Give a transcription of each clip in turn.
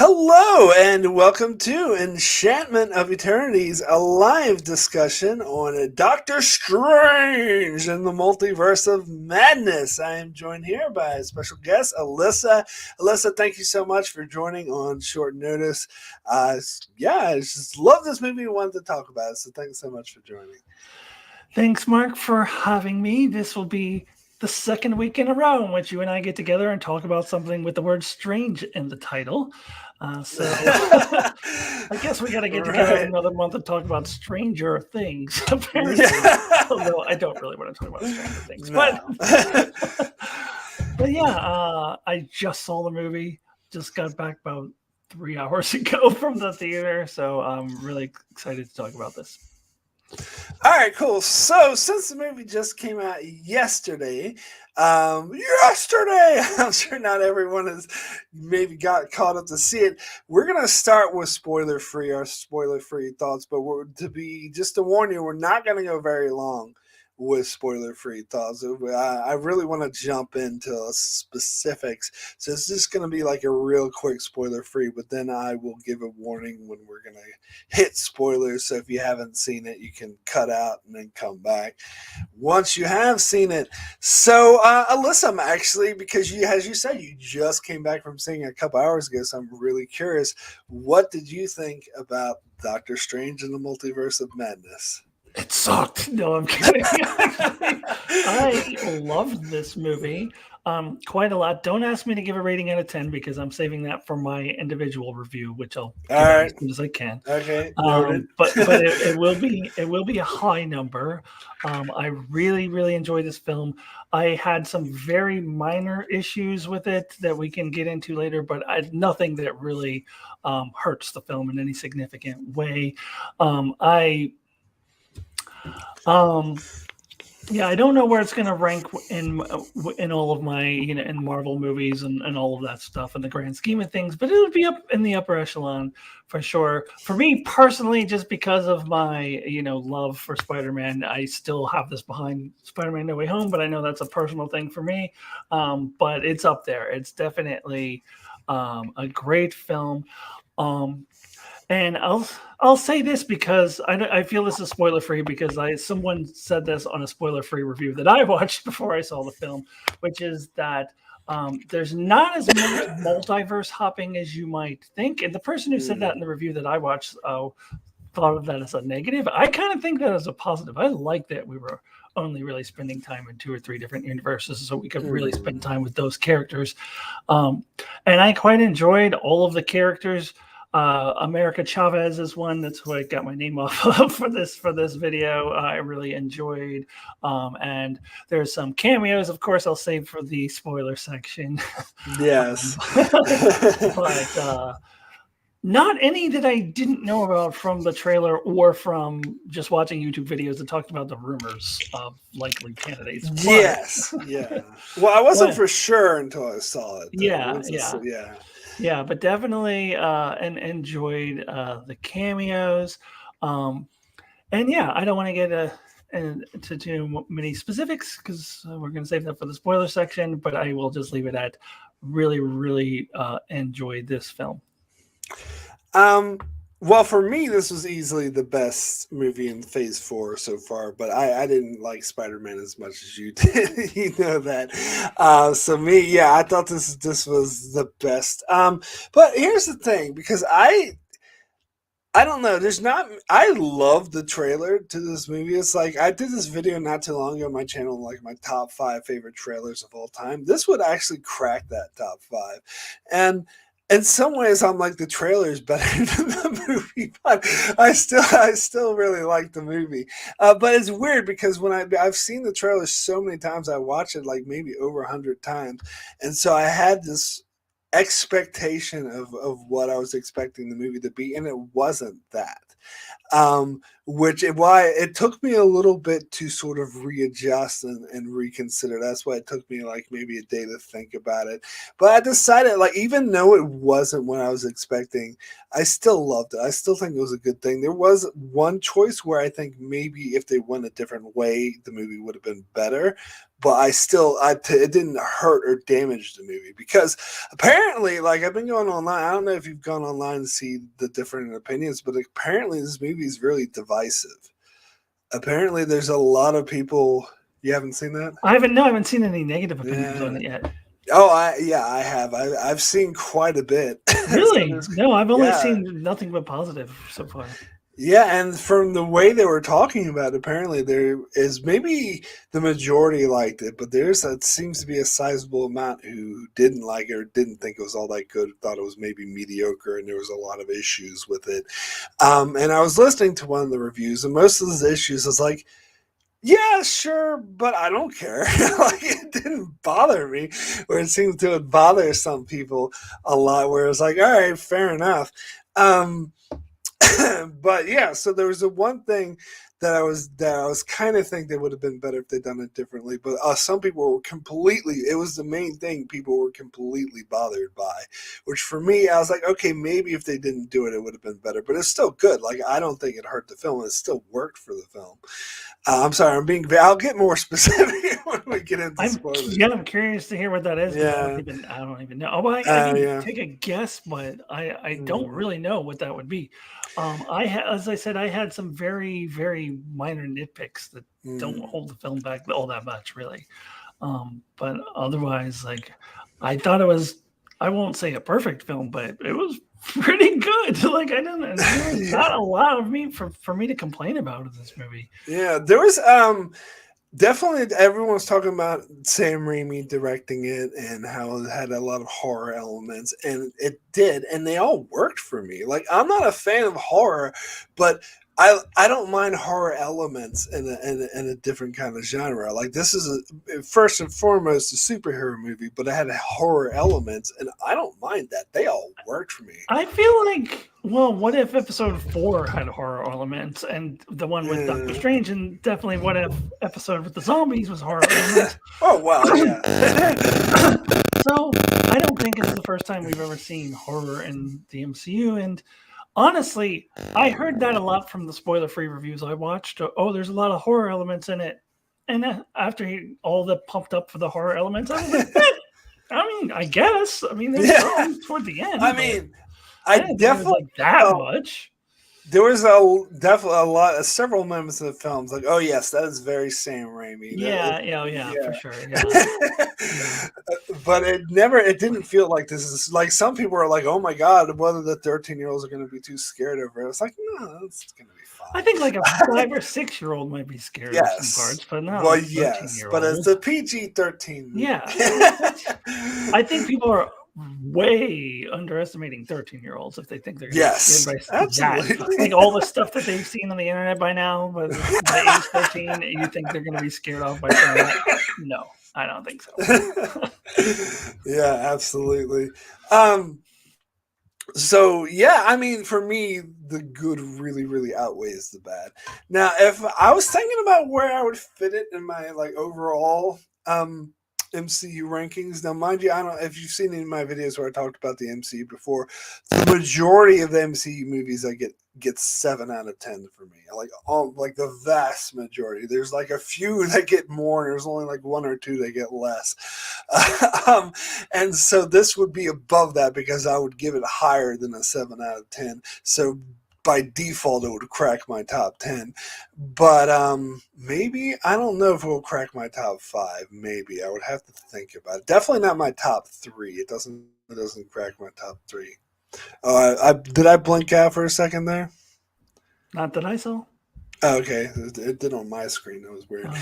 Hello and welcome to Enchantment of Eternities, a live discussion on Doctor Strange and the Multiverse of Madness. I am joined here by a special guest, Alyssa. Alyssa, thank you so much for joining on short notice. I just love this movie and wanted to talk about it, so thanks so much for joining. Thanks, Mark, for having me. This will be the second week in a row in which you and I get together and talk about something with the word strange in the title. So I guess we got to get together in another month and talk about Stranger Things, apparently. Although I don't really want to talk about Stranger Things. No. But yeah, I just saw the movie, just got back about 3 hours ago from the theater. So I'm really excited to talk about this. All right, cool. So since the movie just came out yesterday, I'm sure not everyone has maybe got caught up to see it. We're gonna start with our spoiler-free thoughts, but just to warn you, we're not gonna go very long with spoiler-free thoughts. I really want to jump into specifics, so it's just going to be like a real quick spoiler-free, but then I will give a warning when we're going to hit spoilers, so if you haven't seen it, you can cut out and then come back once you have seen it. So, Alyssa, I'm actually, because as you said, you just came back from seeing it a couple hours ago, so I'm really curious, what did you think about Doctor Strange and the Multiverse of Madness? It sucked. No, I'm kidding. I loved this movie quite a lot. Don't ask me to give a rating out of 10 because I'm saving that for my individual review, which I'll give out as soon as I can. Okay. But it will be a high number. I really enjoyed this film. I had some very minor issues with it that we can get into later, but nothing that really hurts the film in any significant way. I don't know where it's going to rank in all of my, in Marvel movies and all of that stuff in the grand scheme of things, but it would be up in the upper echelon for sure. For me personally, just because of my, love for Spider-Man, I still have this behind Spider-Man No Way Home, but I know that's a personal thing for me. But it's up there. It's definitely a great film. And I'll say this because I feel this is spoiler free because someone said this on a spoiler free review that I watched before I saw the film, which is that there's not as much multiverse hopping as you might think. And the person who said that in the review that I watched thought of that as a negative. I kind of think that as a positive. I like that we were only really spending time in 2 or 3 different universes so we could really spend time with those characters. And I quite enjoyed all of the characters. America Chavez is one. That's who I got my name off of for this video. I really enjoyed, and there's some cameos. Of course, I'll save for the spoiler section. Yes, but not any that I didn't know about from the trailer or from just watching YouTube videos that talked about the rumors of likely candidates. Yes, yeah. Well, I wasn't for sure until I saw it. Yeah, but definitely and enjoyed the cameos. And yeah, I don't want to get into too many specifics because we're going to save that for the spoiler section, but I will just leave it at really enjoyed this film. Well, for me, this was easily the best movie in Phase 4 so far, but I didn't like Spider-Man as much as you did. You know that. So me, yeah, I thought this was the best. But here's the thing, because I don't know. I love the trailer to this movie. It's like I did this video not too long ago on my channel, like my top 5 favorite trailers of all time. This would actually crack that top 5, and in some ways, I'm like the trailer is better than the movie, but I still really like the movie. But it's weird because when I've seen the trailer so many times, I watch it like maybe over 100 times, and so I had this expectation of what I was expecting the movie to be, and it wasn't that. which why it took me a little bit to sort of readjust and reconsider. That's why it took me like maybe a day to think about it. But I decided, like, even though it wasn't what I was expecting, I still loved it. I still think it was a good thing. There was one choice where I think maybe if they went a different way, the movie would have been better. But it didn't hurt or damage the movie, because apparently, like, I've been going online. I don't know if you've gone online to see the different opinions, but apparently this movie is really divisive. Apparently there's a lot of people. You haven't seen that? I haven't seen any negative opinions on it Yeah. yet. Oh, I have. I've seen quite a bit. Really? So No, I've only yeah. seen nothing but positive so far. Yeah, and from the way they were talking about it, apparently there is maybe the majority liked it, but that seems to be a sizable amount who didn't like it or didn't think it was all that good, thought it was maybe mediocre, and there was a lot of issues with it. And I was listening to one of the reviews, and most of the issues was like, yeah, sure, but I don't care. Like, it didn't bother me, where it seems to bother some people a lot, where it's like, all right, fair enough. But yeah, so there was one thing that I was kind of think that would have been better if they'd done it differently. But some people were it was the main thing people were completely bothered by, which for me, I was like, okay, maybe if they didn't do it, it would have been better. But it's still good. Like, I don't think it hurt the film. It still worked for the film. I'm sorry, I'll get more specific when we get into spoilers. Yeah, I'm curious to hear what that is. Yeah. I don't even know. Oh, I can take a guess, but I don't really know what that would be. As I said, I had some very, very minor nitpicks that don't hold the film back all that much, really. But otherwise, like, I thought it was, I won't say a perfect film, but it was pretty good. Like, there was not a lot of for me to complain about in this movie. Yeah, there was definitely, everyone was talking about Sam Raimi directing it and how it had a lot of horror elements, and it did, and they all worked for me. Like, I'm not a fan of horror, but I don't mind horror elements in a different kind of genre. Like, this is first and foremost a superhero movie, but it had horror elements, and I don't mind that. They all worked for me. I feel like, well, what if episode 4 had horror elements, and the one with Doctor Strange, and definitely what if episode with the zombies was horror elements? Oh, wow, yeah. So I don't think it's the first time we've ever seen horror in the MCU, and honestly, I heard that a lot from the spoiler-free reviews I watched. Oh, there's a lot of horror elements in it. And after all the pumped up for the horror elements, I was like, I mean, I guess. I mean, there's some toward the end. I mean, I definitely like that much. There was several moments in the films like, oh yes, that is very Sam Raimi. Yeah, for sure. Yeah. But it didn't feel like this is like, some people are like, oh my god, whether the 13-year-olds are going to be too scared of it. It's like, no, it's going to be fine. I think like a 5 or 6-year-old might be scared of some parts, but not. Well, like yes, but it's a PG-13. Yeah, I think people are way underestimating 13-year-olds if they think they're going to be scared by absolutely. Like, all the stuff that they've seen on the internet by now, but by age 13, you think they're going to be scared off by something like that? No, I don't think so. Yeah, absolutely. So yeah, I mean, for me, the good really, really outweighs the bad. Now, if I was thinking about where I would fit it in my like overall MCU rankings. Now, mind you, I don't know if you've seen any of my videos where I talked about the MCU before. The majority of the MCU movies I get 7 out of 10 for me. Like the vast majority. There's like a few that get more, and there's only like 1 or 2 that get less. And so this would be above that because I would give it higher than a 7 out of 10. So by default, it would crack my top 10. But maybe, I don't know if it will crack my top 5. Maybe. I would have to think about it. Definitely not my top 3. It doesn't crack my top 3. Did I blink out for a second there? Not that I saw. Oh, okay, it did on my screen. That was weird. Oh.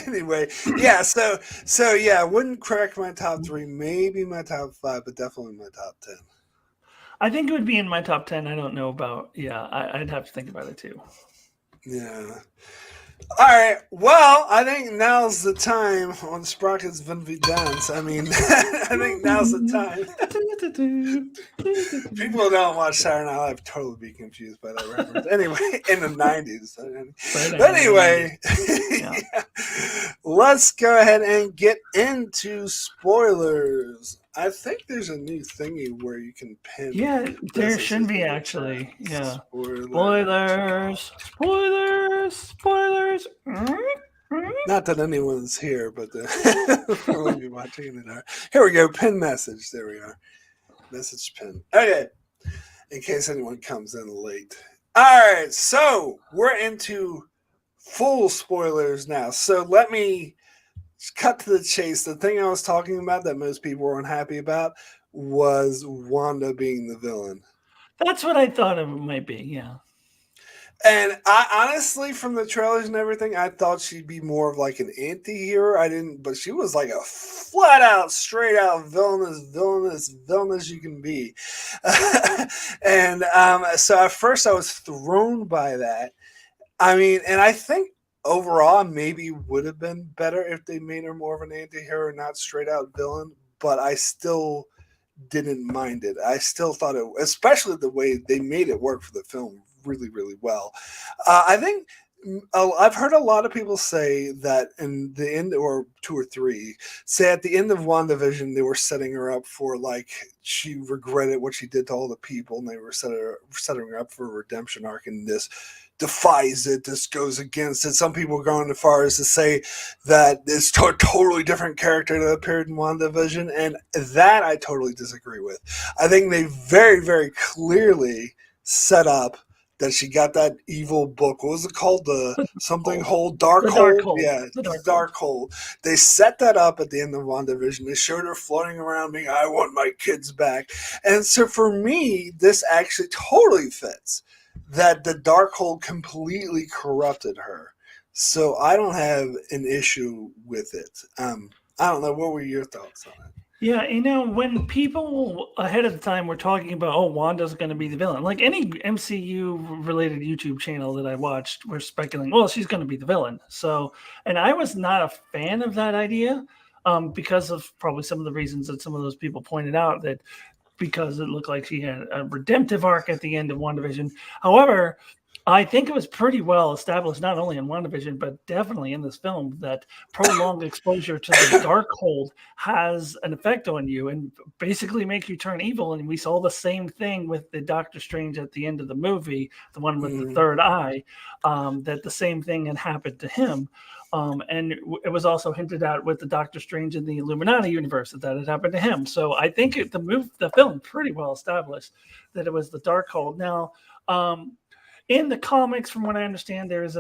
Anyway, yeah. So yeah, it wouldn't crack my top 3. Maybe my top 5, but definitely my top 10. I think it would be in my top 10. I don't know about. Yeah, I'd have to think about it too. Yeah. All right. Well, I think now's the time on Sprockets Van Dance. I mean, I think now's the time. People don't watch Saturday Night Live totally be confused by that reference. Anyway, in the 90s. But anyway, Yeah. let's go ahead and get into spoilers. I think there's a new thingy where you can pin. Yeah, there should be actually. Yeah. Spoilers. Not that anyone's here, but we'll be watching it. Here we go. Pin message. There we are. Message pin. Okay. In case anyone comes in late. All right. So we're into full spoilers now. So let me cut to the chase. The thing I was talking about that most people were unhappy about was Wanda being the villain. That's what I thought it might be. Yeah. And I honestly, from the trailers and everything, I thought she'd be more of like an anti-hero. I didn't, but she was like a flat out, straight out villainous you can be. And so at first I was thrown by that. I mean, and I think overall maybe would have been better if they made her more of an anti-hero, not straight out villain. But I still didn't mind it. I still thought it, especially the way they made it work for the film, really, really well. I think I've heard a lot of people say that in the end, or two or three, say at the end of WandaVision, they were setting her up for like she regretted what she did to all the people, and they were setting her up for a redemption arc, and this defies it. This goes against it. Some people going as far as to say that it's a totally different character that appeared in WandaVision, and that I totally disagree with. I think they very, very clearly set up that she got that evil book. What was it called? The something hold, dark hold? Yeah, the dark hold. They set that up at the end of WandaVision. They showed her floating around being, I want my kids back. And so for me, this actually totally fits. That the dark hold completely corrupted her. So I don't have an issue with it. I don't know. What were your thoughts on it? Yeah, when people ahead of the time were talking about, oh, Wanda's going to be the villain, like any MCU-related YouTube channel that I watched were speculating, well, she's going to be the villain. So, and I was not a fan of that idea because of probably some of the reasons that some of those people pointed out, that because it looked like she had a redemptive arc at the end of WandaVision. However, I think it was pretty well established, not only in WandaVision, but definitely in this film, that prolonged exposure to the dark hold has an effect on you and basically make you turn evil. And we saw the same thing with the Doctor Strange at the end of the movie, the one with the third eye, that the same thing had happened to him. And it was also hinted at with the Doctor Strange in the Illuminati universe that had happened to him. So I think the film pretty well established that it was the dark hold. Now, in the comics, from what I understand, it's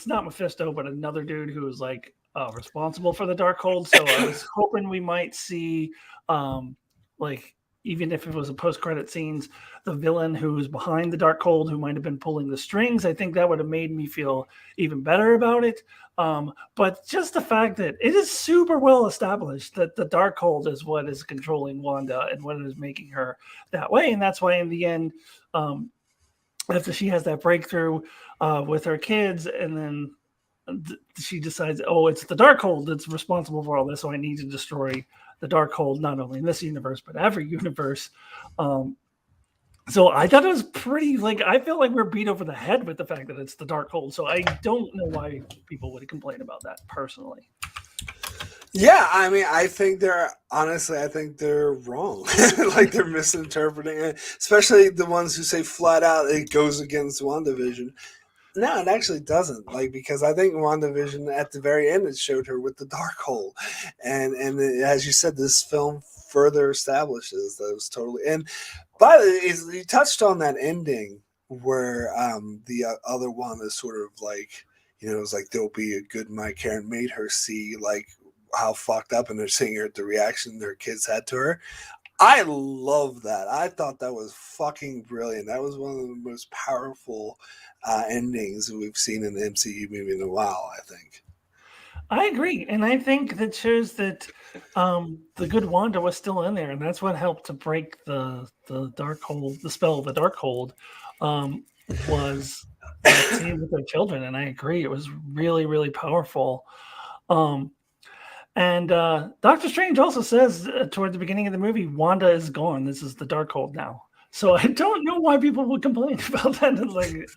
not Mephisto, but another dude who is like responsible for the Darkhold. So I was hoping we might see, like, even if it was a post-credit scenes, the villain who's behind the Darkhold, who might have been pulling the strings. I think that would have made me feel even better about it. But just the fact that it is super well established that the Darkhold is what is controlling Wanda and what is making her that way. And that's why in the end, after she has that breakthrough with her kids, and then she decides, oh, it's the Darkhold that's responsible for all this, so I need to destroy the Darkhold, not only in this universe, but every universe. So I thought it was pretty, like, I feel like we're beat over the head with the fact that it's the Darkhold, so I don't know why people would complain about that, personally. Yeah, I mean, I think they're wrong. Like, they're misinterpreting it, especially the ones who say flat out it goes against WandaVision. No, it actually doesn't. Like, because I think WandaVision at the very end, it showed her with the Darkhold, and as you said, this film further establishes that it was totally. And by the way, you touched on that ending where the other one is sort of like, it was like, there'll be a good Mike here, and made her see like how fucked up, and they're seeing her, the reaction their kids had to her. I love that. I thought that was fucking brilliant. That was one of the most powerful endings we've seen in the MCU movie in a while, I think. I agree. And I think that shows that the good Wanda was still in there. And that's what helped to break the Darkhold, the spell of the Darkhold, was seeing with their children. And I agree. It was really, really powerful. And Doctor Strange also says toward the beginning of the movie, Wanda is gone. This is the Darkhold now. So I don't know why people would complain about that. Like,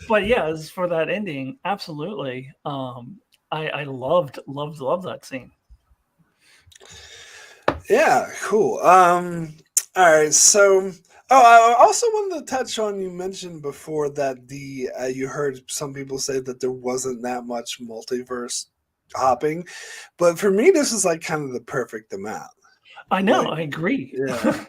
but yeah, as for that ending, absolutely. I loved that scene. Yeah, cool. All right, so I also wanted to touch on, you mentioned before that the you heard some people say that there wasn't that much multiverse hopping, but for me this is like kind of the perfect amount. I know, Like, I agree. yeah,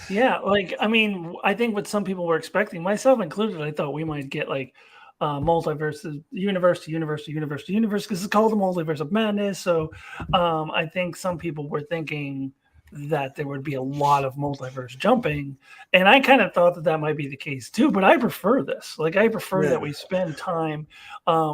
Yeah, like I mean, I think what some people were expecting, myself included, I thought we might get like multiverses, universe to universe to universe to universe, because it's called the Multiverse of Madness. So I think some people were thinking that there would be a lot of multiverse jumping, and I kind of thought that that might be the case too. But I prefer this. Like I prefer that yeah, we spend time.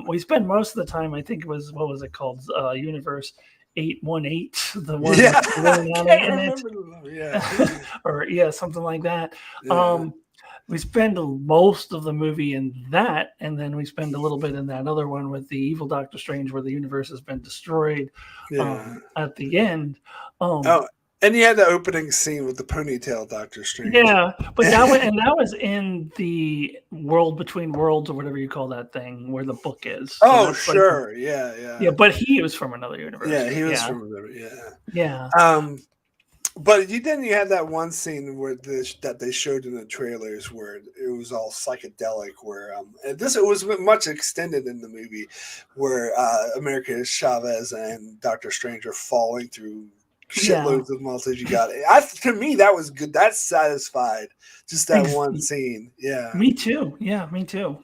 We spend most of the time. I think it was what was it called? Universe 818, the one yeah. with the I Illuminati can't in it. remember the yeah, Or yeah, something like that. yeah, We spend most of the movie in that, and then we spend a little bit in that other one with the evil Doctor Strange, where the universe has been destroyed yeah. at the end. Um, Oh, and you had the opening scene with the ponytail Doctor Strange. yeah, but that was in the world between worlds or whatever you call that thing, where the book is. So Oh, that's like sure, yeah, yeah, yeah, but he was from another universe. yeah. But He was yeah, from the yeah. yeah, But you had that one scene where that they showed in the trailers where it was all psychedelic, where and this it was much extended in the movie, where America Chavez and Doctor Strange are falling through yeah. shitloads of multis. You got it. To me that was good. That satisfied just that Ex- one scene. Yeah, Me too. Yeah, me too.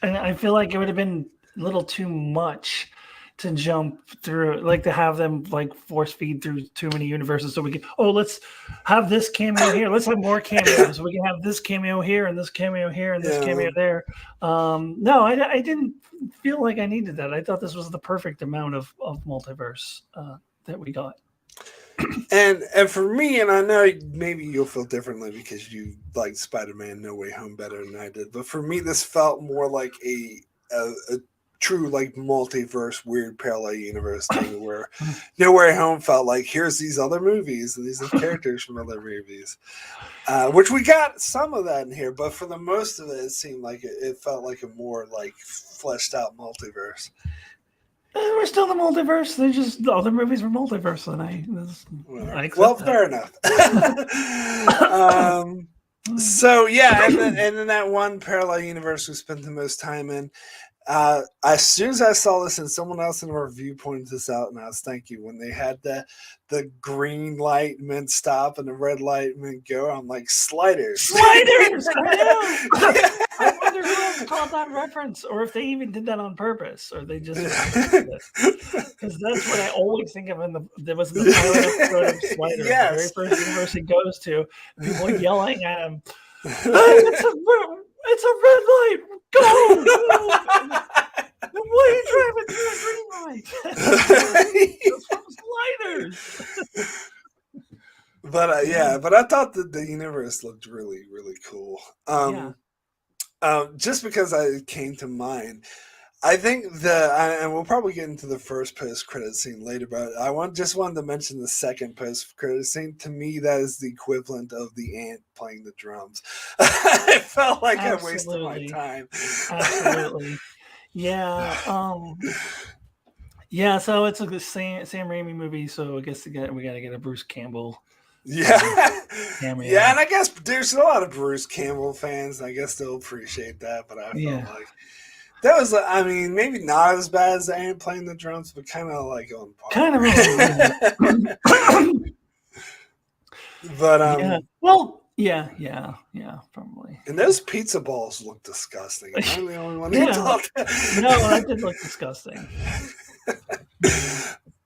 And I feel like it would have been a little too much to jump through, like to have them like force feed through too many universes. So we can, oh, let's have this cameo here. Let's have more cameos. So we can have this cameo here and this cameo here and this yeah. cameo there. No, I didn't feel like I needed that. I thought this was the perfect amount of multiverse that we got. And for me, and I know maybe you'll feel differently because you like Spider-Man No Way Home better than I did, but for me, this felt more like a true like multiverse, weird parallel universe thing where No Way Home felt like here's these other movies and these are characters from other movies, which we got some of that in here, but for the most of it, it seemed like it felt like a more like fleshed out multiverse. We're still the multiverse. They're just the other movies were multiverse, and I Well, accept that. fair enough. So yeah, and then that one parallel universe we spent the most time in. As soon as I saw this, and someone else in our review pointed this out, and I was thank you when they had the green light meant stop and the red light meant go. I'm like sliders. Sliders. I know. I wonder who else caught that reference, or if they even did that on purpose, or they just because that's what I always think of there was the pilot episode of Sliders, the very Yes. first universe he goes to, people yelling at him, it's a red light, go! Why are you driving through a green light? It's from Sliders. But yeah, but I thought that the universe looked really, really cool. Yeah. Just because it came to mind, I think and we'll probably get into the first post credit scene later, but just wanted to mention the second post credit scene. To me, that is the equivalent of the ant playing the drums. I felt like I wasted my time. Absolutely. Yeah. Yeah. So it's a Sam Raimi movie. So I guess we got to get a Bruce Campbell. Yeah, Cameo. yeah, and I guess there's a lot of Bruce Campbell fans. I guess they'll appreciate that, but I felt like that was, I mean, maybe not as bad as the ant playing the drums, but kind of like on par. Kind of. But yeah. Well, yeah, probably. And those pizza balls look disgusting. Am I the only one who thought that? No, that did look disgusting.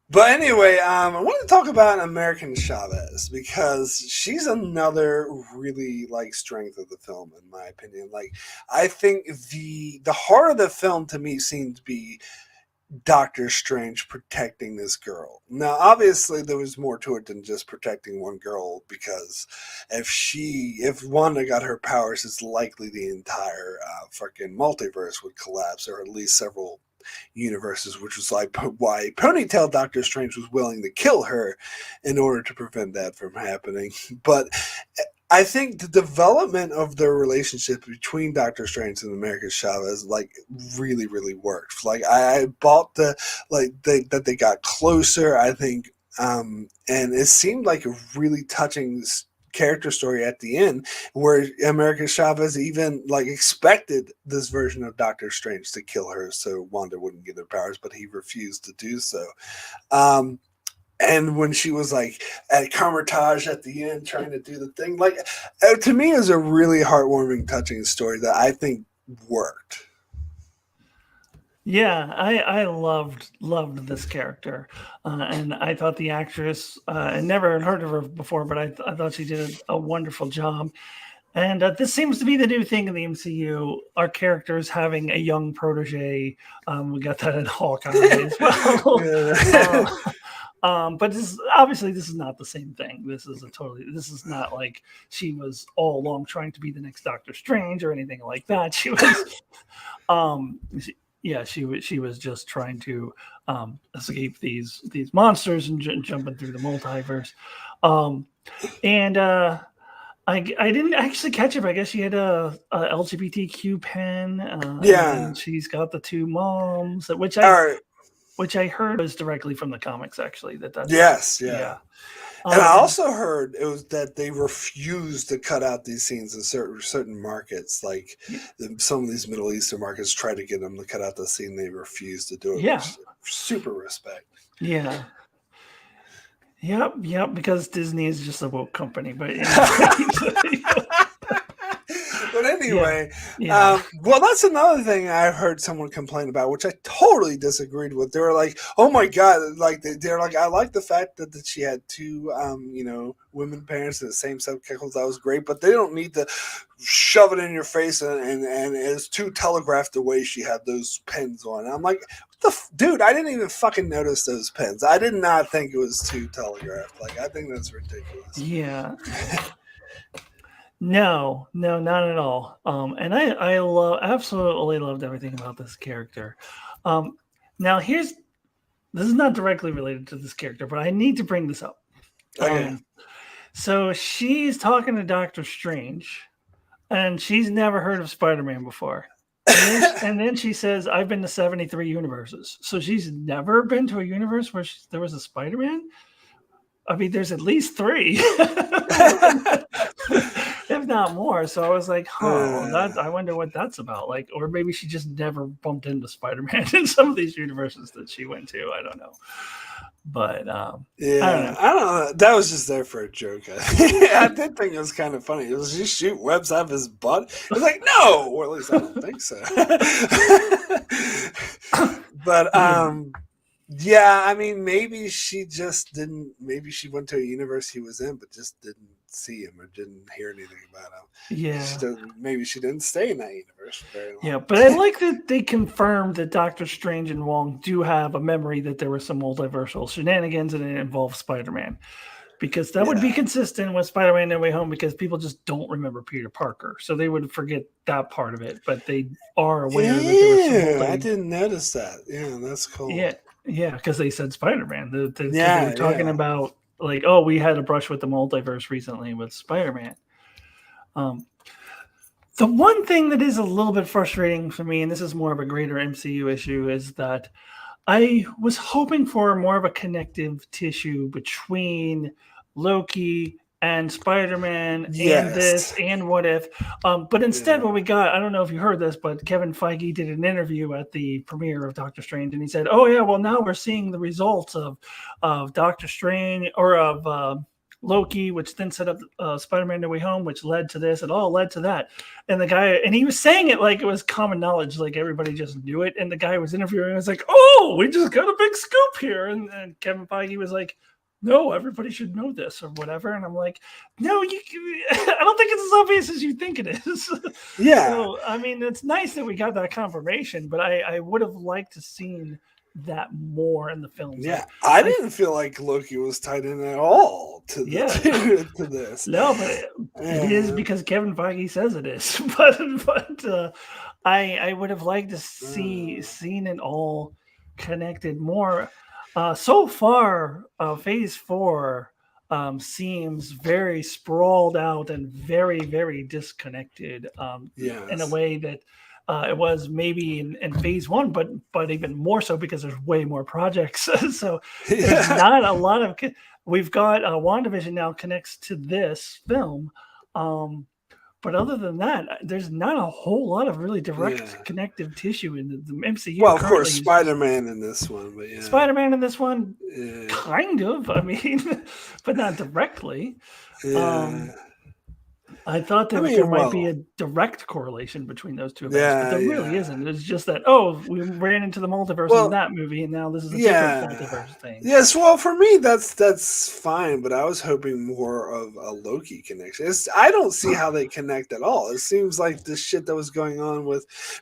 But anyway, I want to talk about American Chavez because she's another really like strength of the film, in my opinion. Like, I think the heart of the film to me seemed to be Doctor Strange protecting this girl. Now, obviously, there was more to it than just protecting one girl, because if Wanda got her powers, it's likely the entire fucking multiverse would collapse, or at least several universes, which was like why Ponytail Doctor Strange was willing to kill her in order to prevent that from happening. But I think the development of their relationship between Doctor Strange and America Chavez like really, really worked. Like I bought that they got closer. I think, and it seemed like a really touching character story at the end, where America Chavez even like expected this version of Doctor Strange to kill her so Wanda wouldn't get her powers, but he refused to do so. And when she was like at Carmitage at the end trying to do the thing, like to me is a really heartwarming, touching story that I think worked. Yeah, I loved this character, and I thought the actress. I never heard of her before, but I thought she did a wonderful job. And this seems to be the new thing in the MCU. Our characters having a young protege. We got that in Hawkeye as well. But this is not the same thing. This is not like she was all along trying to be the next Doctor Strange or anything like that. She was, she was just trying to escape these monsters and jumping through the multiverse. I didn't actually catch it, but I guess she had a LGBTQ pen. And she's got the two moms, which I heard was directly from the comics, actually. Yeah. And I also heard it was that they refused to cut out these scenes in certain markets. Like some of these Middle Eastern markets tried to get them to cut out the scene. They refused to do it. Yeah. Super respect. Yeah. Yep, because Disney is just a woke company. But anyway, well, that's another thing I heard someone complain about, which I totally disagreed with. They were like, "Oh my god!" Like they're like, "I like the fact that she had two, women parents and the same subcategories. That was great, but they don't need to shove it in your face and it's too telegraphed the way she had those pens on." And I'm like, dude, I didn't even fucking notice those pens. I did not think it was too telegraphed. Like, I think that's ridiculous. Yeah. No, not at all. And I absolutely loved everything about this character. Now this is not directly related to this character, but I need to bring this up. Okay. So she's talking to Doctor Strange, and she's never heard of Spider-Man before. And then she says, "I've been to 73 universes." So she's never been to a universe where there was a Spider-Man? I mean, there's at least 3. If not more. So I was like, I wonder what that's about. Like, or maybe she just never bumped into Spider-Man in some of these universes that she went to. I don't know. But I don't know. That was just there for a joke. I did think it was kind of funny. It was just shoot webs out of his butt. It was like, no, or at least I don't think so. But yeah, I mean, maybe she just didn't. Maybe she went to a universe he was in, but just didn't see him or didn't hear anything about him. Yeah, maybe she didn't stay in that universe for very long. Yeah, but I like that they confirmed that Doctor Strange and Wong do have a memory that there were some multiversal shenanigans and it involved Spider-Man, because that would be consistent with Spider-Man No Way Home, because people just don't remember Peter Parker, so they would forget that part of it. But they are aware that there was some I didn't notice that. Yeah, that's cool. Yeah, because they said Spider-Man. They were talking about, like, oh, we had a brush with the multiverse recently with Spider-Man. The one thing that is a little bit frustrating for me, and this is more of a greater MCU issue, is that I was hoping for more of a connective tissue between Loki and Spider-Man and this and What If. But instead what we got, I don't know if you heard this, but Kevin Feige did an interview at the premiere of Doctor Strange, and he said, oh yeah, well now we're seeing the results of Doctor Strange, or of Loki, which then set up Spider-Man No Way Home, which led to this. It all led to that. And the guy, and he was saying it like it was common knowledge, like everybody just knew it. And the guy was interviewing, was like, oh, we just got a big scoop here. And Kevin Feige was like, no, everybody should know this or whatever. And I'm like, no, I don't think it's as obvious as you think it is. Yeah. So, I mean, it's nice that we got that confirmation, but I would have liked to seen that more in the films. Yeah, I didn't feel like Loki was tied in at all to to this. No, but it is because Kevin Feige says it is. But I would have liked to seen it all connected more. So far, Phase 4 seems very sprawled out and very, very disconnected in a way that it was maybe in Phase 1, but even more so because there's way more projects. So there's not a lot of... We've got WandaVision now connects to this film. But other than that, there's not a whole lot of really direct connective tissue in the MCU. Well, of course, Spider-Man in this one, but Spider-Man in this one, kind of. I mean, but not directly. I thought that there might be a direct correlation between those two events, but there really isn't. It's just that, we ran into the multiverse in that movie, and now this is a different multiverse thing. Yes, well, for me, that's fine, but I was hoping more of a Loki connection. I don't see how they connect at all. It seems like the shit that was going on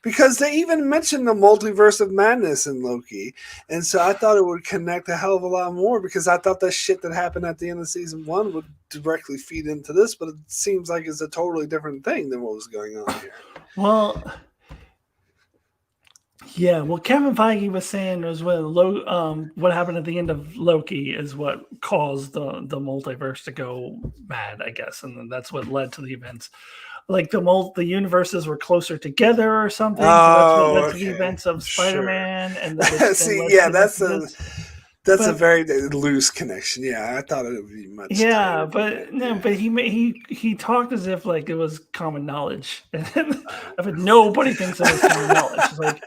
because they even mentioned the Multiverse of Madness in Loki, and so I thought it would connect a hell of a lot more, because I thought that shit that happened at the end of season 1 would directly feed into this, but it seems like it's a totally different thing than what was going on here. Well, what Kevin Feige was saying was what happened at the end of Loki is what caused the multiverse to go mad, I guess, and then that's what led to the events. Like the universes were closer together or something. So that's what led to the events of Spider-Man and That's a very loose connection. Yeah, I thought it would be much. Yeah, but he talked as if like it was common knowledge. Nobody thinks it was common knowledge. Like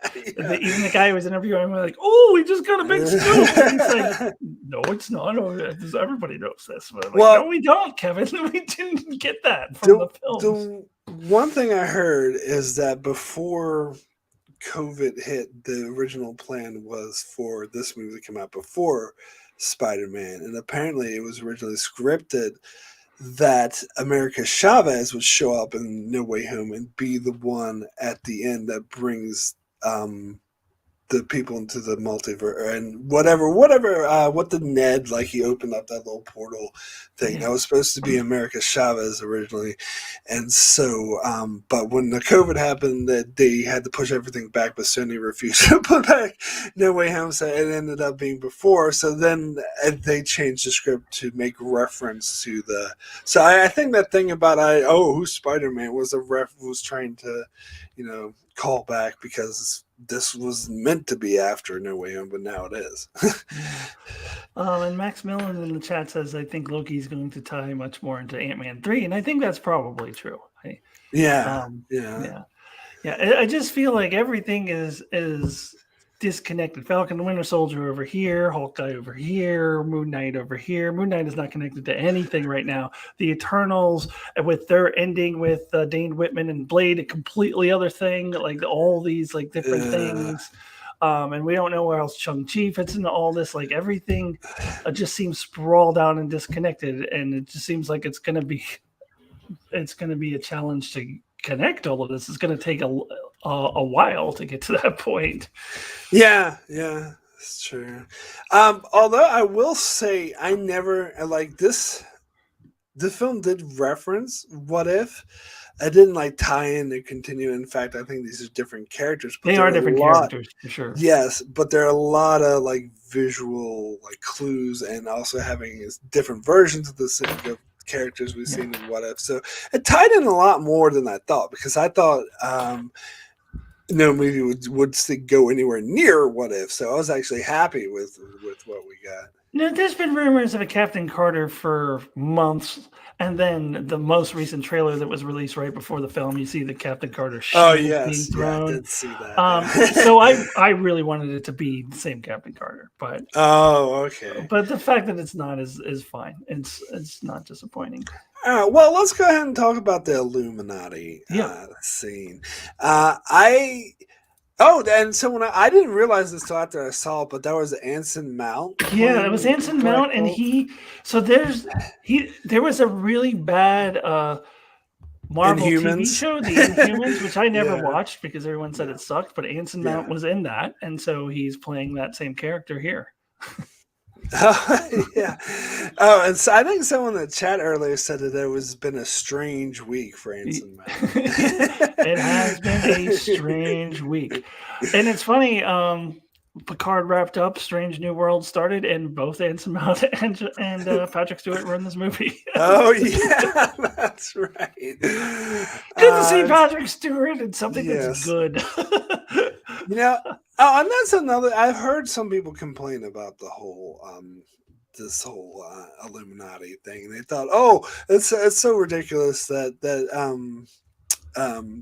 even the guy who was interviewing him was like, "Oh, we just got a big scoop." And he's like, "No, it's not. Everybody knows this." But no, we don't, Kevin. We didn't get that from the films. The one thing I heard is that before COVID hit, the original plan was for this movie to come out before Spider-Man, and apparently it was originally scripted that America Chavez would show up in No Way Home and be the one at the end that brings the people into the multiverse and whatever what the Ned, like he opened up that little portal thing that was supposed to be America Chavez originally, and so but when the COVID happened, that they had to push everything back, but Sony refused to put back No Way Home, so it ended up being before. So then they changed the script to make reference to the. So I think that thing about who's Spider-Man was was trying to, call back because this was meant to be after No Way Home, but now it is. And Max Millen in the chat says, I think Loki's going to tie much more into Ant-Man 3, and I think that's probably true. I just feel like everything is disconnected. Falcon and Winter Soldier over here, Hawkeye over here, Moon Knight over here. Moon Knight is not connected to anything right now. The Eternals, with their ending with Dane Whitman and Blade, a completely other thing. Like all these like different things. And we don't know where else Shang-Chi fits into all this. Like everything just seems sprawled out and disconnected, and it just seems like it's going to be a challenge to connect all of this. It's going to take a while to get to that point. Yeah, that's true. Although I will say, I never like this. The film did reference What If. I didn't like tie in and continue. In fact, I think these are different characters. But they are different characters for sure. Yes, but there are a lot of like visual like clues, and also having different versions of the characters we've seen in What If. So it tied in a lot more than I thought, because I thought no movie would go anywhere near What If. So I was actually happy with what we got. Now, there's been rumors of a Captain Carter for months, and then the most recent trailer that was released right before the film, you see the Captain Carter shield being thrown. I did see that. So I really wanted it to be the same Captain Carter, but okay. But the fact that it's not is fine. It's not disappointing. All right, well, let's go ahead and talk about the Illuminati scene. And so when I didn't realize this till after I saw it, but that was Anson Mount. Yeah, it was Anson Mount, and there was a really bad Marvel TV Inhumans. show, The Inhumans, which I never Yeah. watched because everyone said it sucked, but Anson Mount was in that, and so he's playing that same character here. Yeah. Oh, and so I think someone in the chat earlier said that it was been a strange week for Anson Mount. It has been a strange week. And it's funny, Picard wrapped up, Strange New World started, and both Anson Mount and Patrick Stewart were in this movie. Oh, yeah, that's right. Good to see Patrick Stewart in something that's good. You know, oh, and that's another. I've heard some people complain about the whole this whole Illuminati thing. They thought, oh, it's so ridiculous that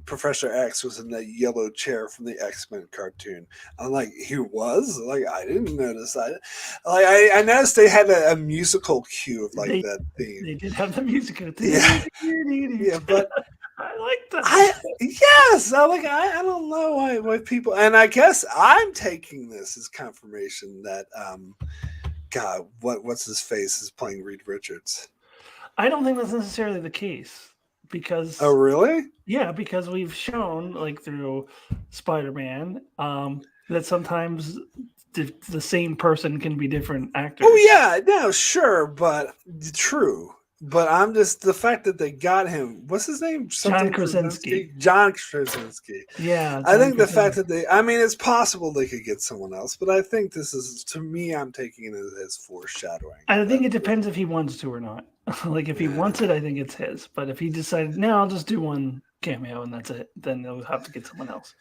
Professor X was in that yellow chair from the X-Men cartoon. I'm like, he was? Like, I didn't notice that. Like, I noticed they had a musical cue of like that theme. They did have the music. Yeah, but I like that. Yes, I don't know why people, and I guess I'm taking this as confirmation that God, what's his face is playing Reed Richards. I don't think that's necessarily the case because oh really? Yeah, because we've shown like through Spider-Man that sometimes the same person can be different actors. Oh yeah, no, sure, but true. But I'm just the fact that they got him. What's his name? John Krasinski. John Krasinski. Yeah, I think the fact that they. I mean, it's possible they could get someone else, but I think this is, to me, I'm taking it as foreshadowing. I think it depends if he wants to or not. Like if he wants it, I think it's his. But if he decided, no, I'll just do one cameo and that's it, then they'll have to get someone else.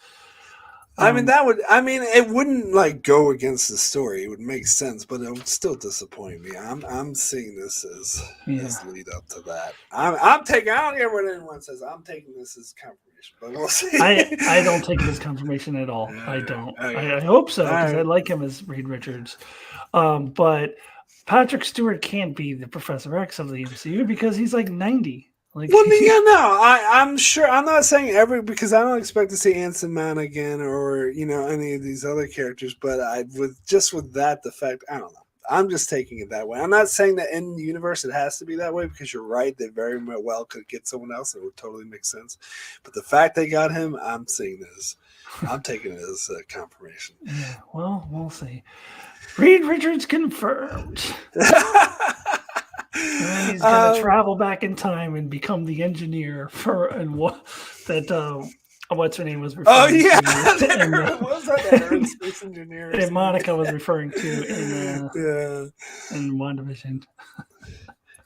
I mean, it wouldn't like go against the story. It would make sense, but it would still disappoint me. I'm seeing this as lead up to that. I'm taking. I don't care what anyone says. I'm taking this as confirmation, but we'll see. I don't take it as confirmation at all. I don't. I hope so because I like him as Reed Richards, but Patrick Stewart can't be the Professor X of the MCU because he's like 90. Like, well, yeah, no, I'm sure. I'm not saying because I don't expect to see Anson Mount again or any of these other characters. But with that, the fact I don't know. I'm just taking it that way. I'm not saying that in the universe it has to be that way because you're right. They very well could get someone else and it would totally make sense. But the fact they got him, I'm seeing this. I'm taking it as a confirmation. Yeah, well, we'll see. Reed Richards confirmed. And then he's gonna travel back in time and become the engineer what's her name was referring to. What was that aerospace engineer? And Monica was referring to in WandaVision.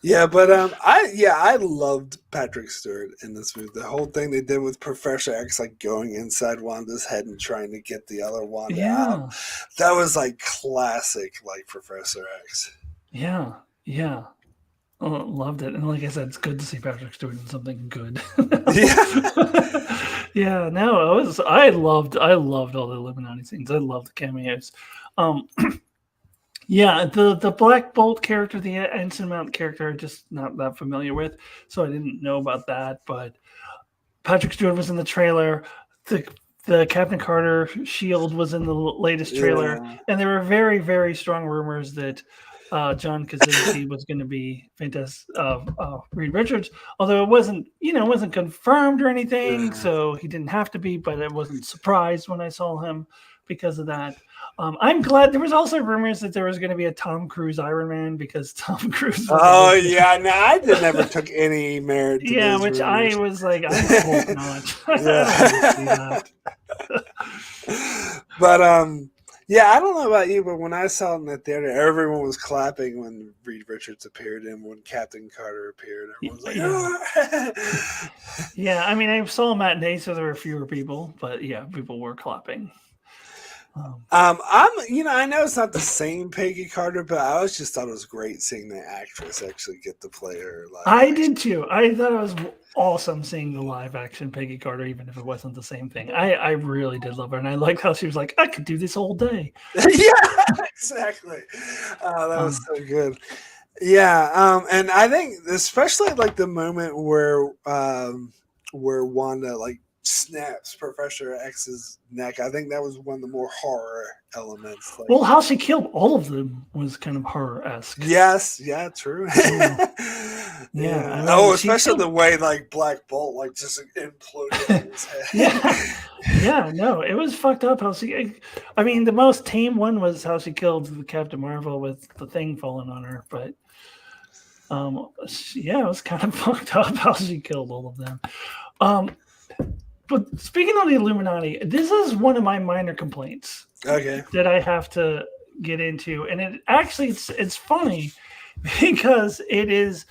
Yeah, but I loved Patrick Stewart in this movie. The whole thing they did with Professor X, like going inside Wanda's head and trying to get the other Wanda out. That was like classic, like Professor X. Yeah. Oh, loved it, and like I said, it's good to see Patrick Stewart in something good. Yeah, no, I loved all the Illuminati scenes. I loved the cameos. Yeah, the Black Bolt character, the Anson Mount character, I'm just not that familiar with, so I didn't know about that. But Patrick Stewart was in the trailer. The Captain Carter shield was in the latest trailer, and there were very, very strong rumors that John Krasinski was going to be fantastic, Reed Richards, although it wasn't confirmed or anything, so he didn't have to be, but I wasn't surprised when I saw him because of that. I'm glad there was also rumors that there was going to be a Tom Cruise Iron Man because Tom Cruise. I never took any merit to those which rumors. I was like, I hope not. I don't see that. But I don't know about you, but when I saw it in the theater, everyone was clapping when Reed Richards appeared and when Captain Carter appeared. Everyone was like, Yeah, I mean, I saw a matinee, so there were fewer people, but yeah, people were clapping. I know it's not the same Peggy Carter, but I just thought it was great seeing the actress actually get to play her. I did too. I thought it was awesome seeing the live action Peggy Carter, even if it wasn't the same thing. I really did love her, and I liked how she was like, I could do this all day. Yeah, exactly. That was so good. Yeah, and I think especially like the moment where Wanda like snaps Professor X's neck. I think that was one of the more horror elements. Like, well, how she killed all of them was kind of horror-esque. yes, yeah, true. Yeah. I mean, oh, especially the way like Black Bolt like just imploded in his head. Yeah, no, it was fucked up how she. I mean, the most tame one was how she killed Captain Marvel with the thing falling on her, but yeah, it was kind of fucked up how she killed all of them. But speaking of the Illuminati, this is one of my minor complaints. Okay. That I have to get into, and it actually it's funny because it is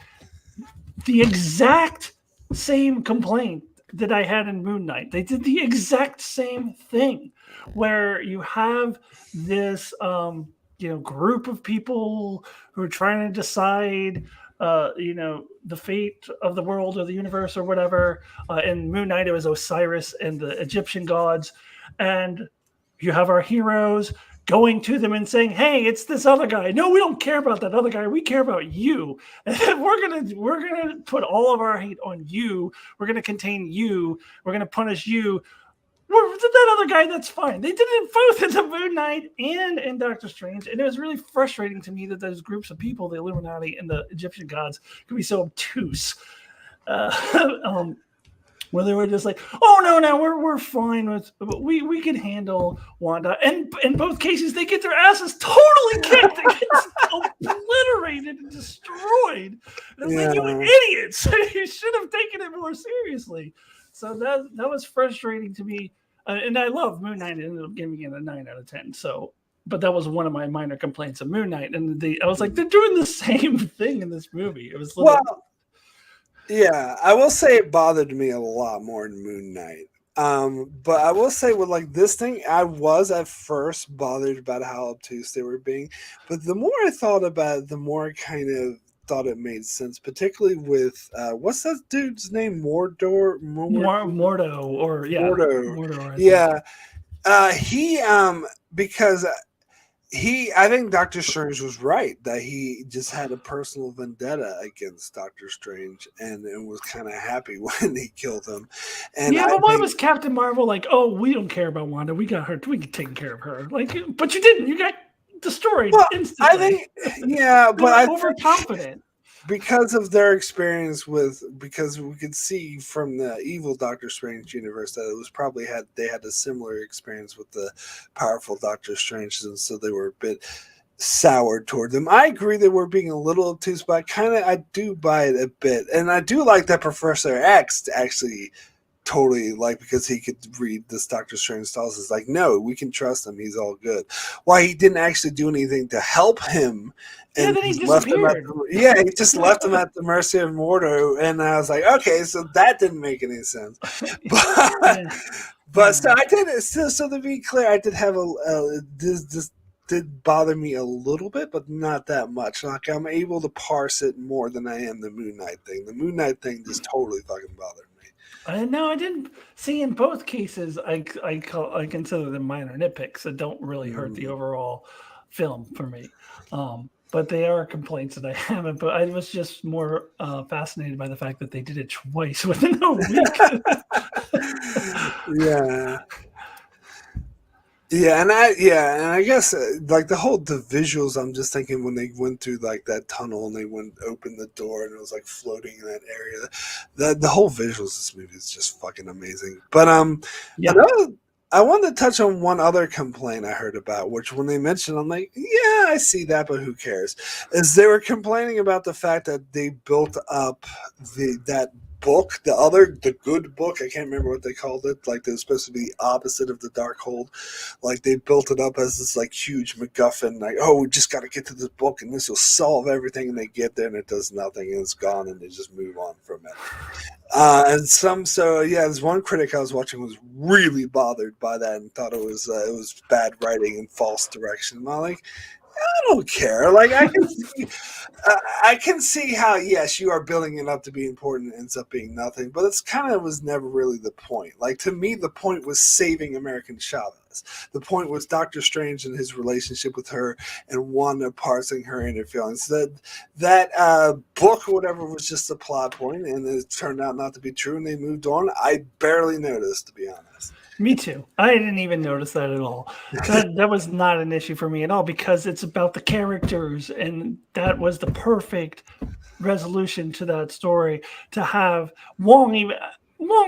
the exact same complaint that I had in Moon Knight. They did the exact same thing, where you have this group of people who are trying to decide the fate of the world or the universe or whatever. In Moon Knight, it was Osiris and the Egyptian gods, and you have our heroes going to them and saying, "Hey, it's this other guy. No, we don't care about that other guy. We care about you. And we're gonna put all of our hate on you. We're gonna contain you. We're gonna punish you. That other guy, that's fine." They did it both in the Moon Knight and in Doctor Strange, and it was really frustrating to me that those groups of people, the Illuminati and the Egyptian gods, could be so obtuse. Where they were just like, "Oh no, we're fine with, we can handle Wanda," and in both cases they get their asses totally kicked, they get obliterated and destroyed. And it's like, you idiots! You should have taken it more seriously. So that was frustrating to me, and I love Moon Knight. Ended up giving it a 9 out of 10. So, but that was one of my minor complaints of Moon Knight, and I was like, they're doing the same thing in this movie. It was yeah, I will say it bothered me a lot more in Moon Knight. But I will say with like this thing, I was at first bothered about how obtuse they were being. But the more I thought about it, the more I kind of thought it made sense, particularly with what's that dude's name? Mordo, or yeah. Mordo. Yeah. He because I think Doctor Strange was right that he just had a personal vendetta against Doctor Strange and was kind of happy when he killed him. And but why was Captain Marvel like, "Oh, we don't care about Wanda. We got her. We can take care of her." Like, but you didn't. You got destroyed instantly. I think, but I overconfident. Because of their experience because we could see from the evil Doctor Strange universe that it was probably they had a similar experience with the powerful Doctor Strange, and so they were a bit soured toward them. I agree they were being a little obtuse, but I do buy it a bit, and I do like that Professor X actually totally because he could read this Doctor Strange thoughts. Is like, no, we can trust him. He's all good. Why he didn't actually do anything to help him. And then he disappeared. He just left him at the mercy of Mordo. And I was like, okay, so that didn't make any sense. But so I did. So to be clear, I did have this did bother me a little bit, but not that much. Like I'm able to parse it more than I am the Moon Knight thing. The Moon Knight thing just totally fucking bothered me. No, I didn't see. In both cases, I consider them minor nitpicks that don't really hurt the overall film for me. But they are complaints that I haven't. But I was just more fascinated by the fact that they did it twice within a week. And I guess like the visuals. I'm just thinking when they went through like that tunnel and they opened the door and it was like floating in that area. The whole visuals of this movie is just fucking amazing. But I wanted to touch on one other complaint I heard about, which when they mentioned, I'm like, yeah, I see that, but who cares? Is they were complaining about the fact that they built up that book, the good book. I can't remember what they called it. Like it was supposed to be the opposite of the Darkhold. Like they built it up as this like huge MacGuffin. Like, oh, we just got to get to this book and this will solve everything. And they get there and it does nothing and it's gone and they just move on from it. There's one critic I was watching was really bothered by that and thought it was bad writing and false direction. I'm like, I don't care. Like I can see how, yes, you are building it up to be important and ends up being nothing, but it's kind of was never really the point. Like, to me, the point was saving American Chavez. The point was Doctor Strange and his relationship with her and Wanda parsing her inner feelings. That book or whatever was just a plot point, and it turned out not to be true, and they moved on. I barely noticed, to be honest. Me too. I didn't even notice that at all. That was not an issue for me at all because it's about the characters, and that was the perfect resolution to that story. To have Wong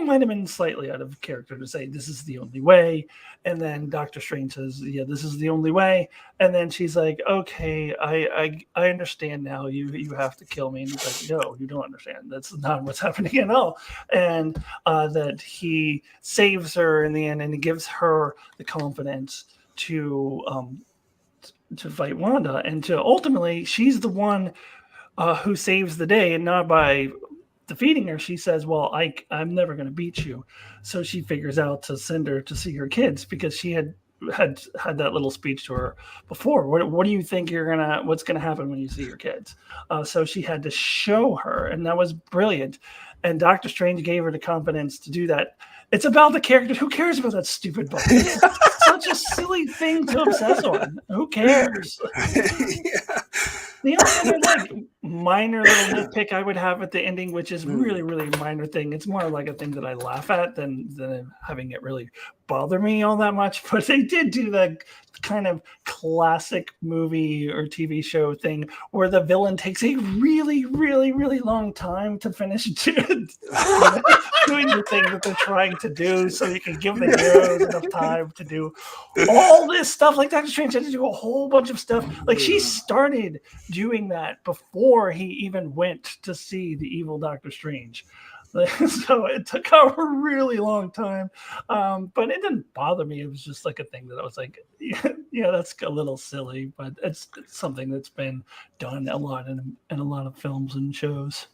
might have been slightly out of character to say this is the only way, and then Doctor Strange says, "Yeah, this is the only way," and then she's like, "Okay, I understand now. You have to kill me." And he's like, "No, you don't understand. That's not what's happening at all." And that he saves her in the end, and he gives her the confidence to fight Wanda, and to ultimately, she's the one who saves the day, and not by defeating her. She says, well, I'm never going to beat you. So she figures out to send her to see her kids because she had that little speech to her before. What do you think what's gonna happen when you see your kids? So she had to show her, and that was brilliant. And Doctor Strange gave her the confidence to do that. It's about the character. Who cares about that stupid book? It's such a silly thing to obsess on. Who cares? Yeah. The only like minor little nitpick I would have at the ending, which is really, really minor thing. It's more like a thing that I laugh at than having it really bother me all that much. But they did do the kind of classic movie or TV show thing where the villain takes a really, really, really long time to finish doing the thing that they're trying to do, so you can give the heroes enough time to do all this stuff. Like Doctor Strange had to do a whole bunch of stuff. Like she started doing that before he even went to see the evil Doctor Strange. So it took her a really long time, but it didn't bother me. It was just like a thing that I was like, yeah, that's a little silly, but it's something that's been done a lot in a lot of films and shows.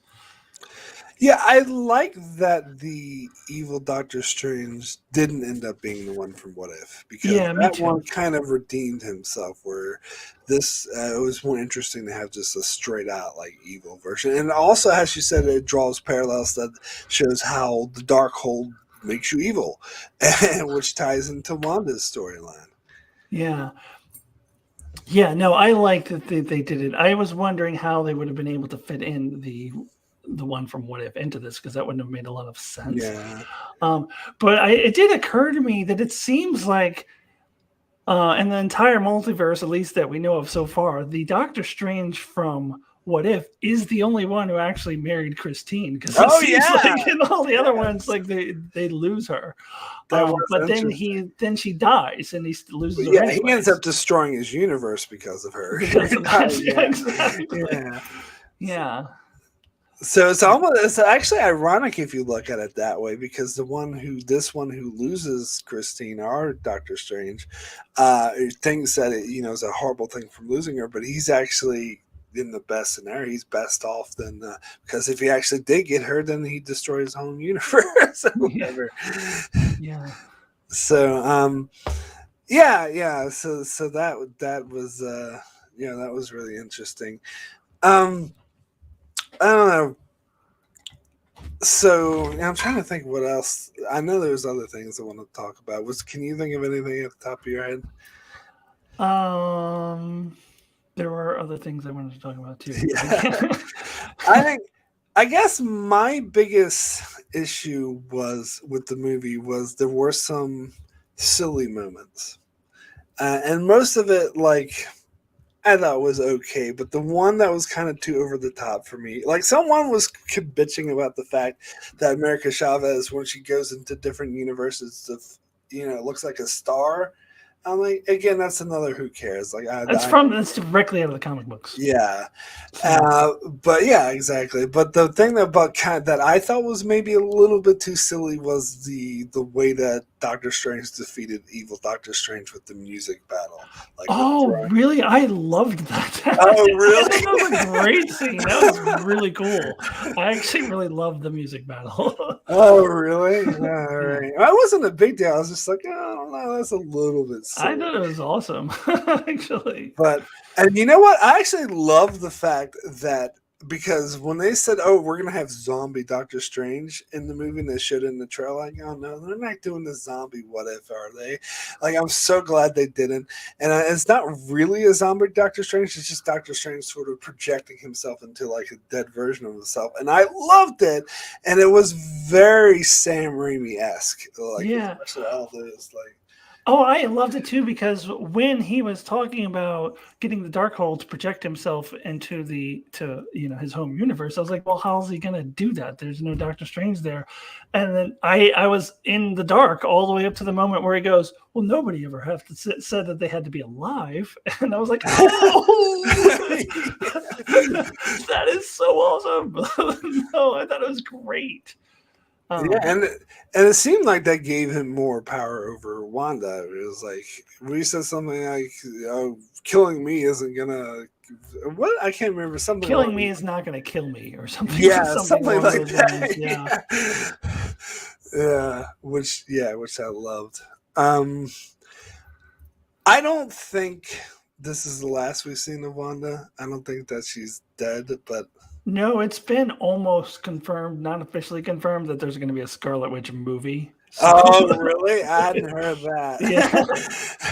Yeah, I like that the evil Doctor Strange didn't end up being the one from What If, because that one kind of redeemed himself, where this it was more interesting to have just a straight out like evil version. And also, as you said, it draws parallels that shows how the Darkhold makes you evil, and which ties into Wanda's storyline. Yeah. Yeah, no, I like that they did it. I was wondering how they would have been able to fit in the one from What If into this, because that wouldn't have made a lot of sense. Yeah. But it did occur to me that it seems like in the entire multiverse, at least that we know of so far, the Doctor Strange from What If is the only one who actually married Christine, because it seems like in all the other ones, like they lose her. But then she dies and he loses her. Yeah, he ends up destroying his universe because of her. Yeah. So it's actually ironic if you look at it that way, because this one who loses Christine, our Doctor Strange, thinks that it is a horrible thing from losing her, but he's actually in the best scenario. He's best off than because if he actually did get her, then he destroyed his own universe or whatever. Yeah. So yeah. So that was that was really interesting. I don't know. So I'm trying to think what else. I know there's other things I want to talk about. Can you think of anything at the top of your head? There were other things I wanted to talk about too. Yeah. I guess my biggest issue with the movie was there were some silly moments, and most of it I thought was okay, but the one that was kind of too over the top for me, like someone was bitching about the fact that America Chavez, when she goes into different universes, it looks like a star. I'm like, again, that's another who cares. Like that's directly out of the comic books. Yeah, but yeah, exactly. But the thing that I thought was maybe a little bit too silly was the way that Doctor Strange defeated evil Doctor Strange with the music battle. Like Oh, really? I loved that. Oh, I really? thought that was a great scene. That was really cool. I actually really loved the music battle. Oh, really? All Yeah. right. I wasn't a big deal. I was just like, I don't know, that's a little bit I silly. thought it was awesome, actually. But and you know what? I actually love the fact that because when they said, "Oh, we're gonna have zombie Doctor Strange" in the movie, and they showed it in the trailer, like, "Oh no, they're not doing the zombie. What if are they?" Like, I'm so glad they didn't. And it's not really a zombie Doctor Strange. It's just Doctor Strange sort of projecting himself into like a dead version of himself, and I loved it. And it was very Sam Raimi esque, like Yeah. especially all those like. Oh, I loved it too because when he was talking about getting the Darkhold to project himself into his home universe, I was like, well, how's he gonna do that? There's no Doctor Strange there. And then I was in the dark all the way up to the moment where he goes, well, nobody ever said that they had to be alive. And I was like, oh, that is so awesome. No, I thought it was great. Yeah, and it seemed like that gave him more power over Wanda. It was like we said something like, "Oh, killing me isn't gonna." What I can't remember something. Killing me is not going to kill me, or something. Yeah, something like that. Lines. Yeah. Which I loved. I don't think this is the last we've seen of Wanda. I don't think that she's dead, but. No, it's been almost confirmed, not officially confirmed, that there's going to be a Scarlet Witch movie. So. Oh, really? I hadn't heard that.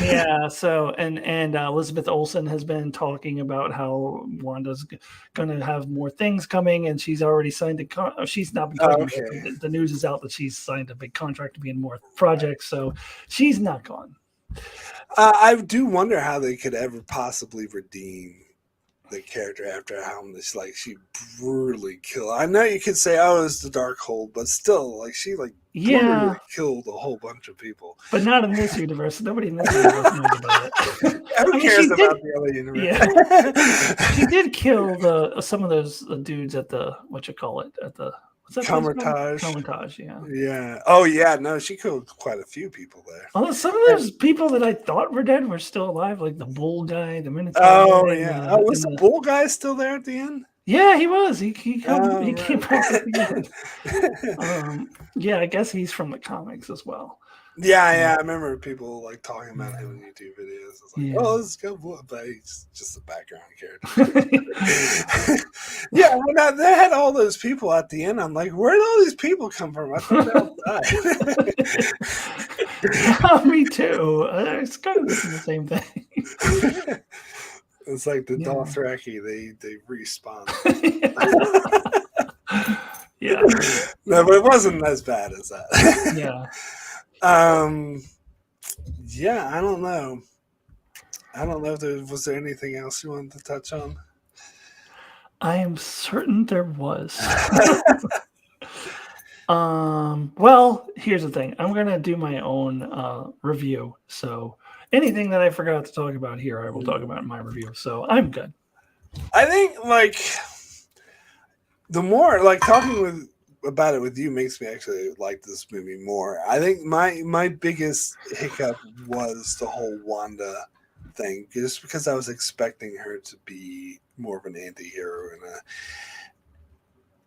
Yeah. So, and Elizabeth Olsen has been talking about how Wanda's going to have more things coming, and she's already signed she's not been pregnant. Okay. The news is out that she's signed a big contract to be in more projects, so she's not gone. I do wonder how they could ever possibly redeem the character after how much like she brutally killed. I know you could say, "Oh, it's the Darkhold," but still, like she brutally killed a whole bunch of people. But not in this universe. Nobody in this universe knows about it. Who cares about the other universe? Yeah. She did kill some of those dudes at the Comertage, yeah. Yeah. Oh, yeah. No, she killed quite a few people there. Although some of those people that I thought were dead were still alive, like the bull guy, the Minotaur. Oh, yeah. Was the bull guy still there at the end? Yeah, he was. He came back at the end. Yeah, I guess he's from the comics as well. Yeah, I remember people like talking about him in YouTube videos. It's like, oh, this is good, but he's just a background character. Yeah, when they had all those people at the end, I'm like, where did all these people come from? I thought they all died. Me too. It's kind of the same thing. It's like the Dothraki, they respawn. Yeah. No, but it wasn't as bad as that. Yeah. Yeah, I don't know. I don't know if was there anything else you wanted to touch on? I am certain there was. Well, here's the thing. I'm gonna do my own review. So anything that I forgot to talk about here, I will talk about in my review. So I'm good. I think like the more like talking about it with you makes me actually like this movie more. I think my biggest hiccup was the whole Wanda thing, just because I was expecting her to be more of an anti-hero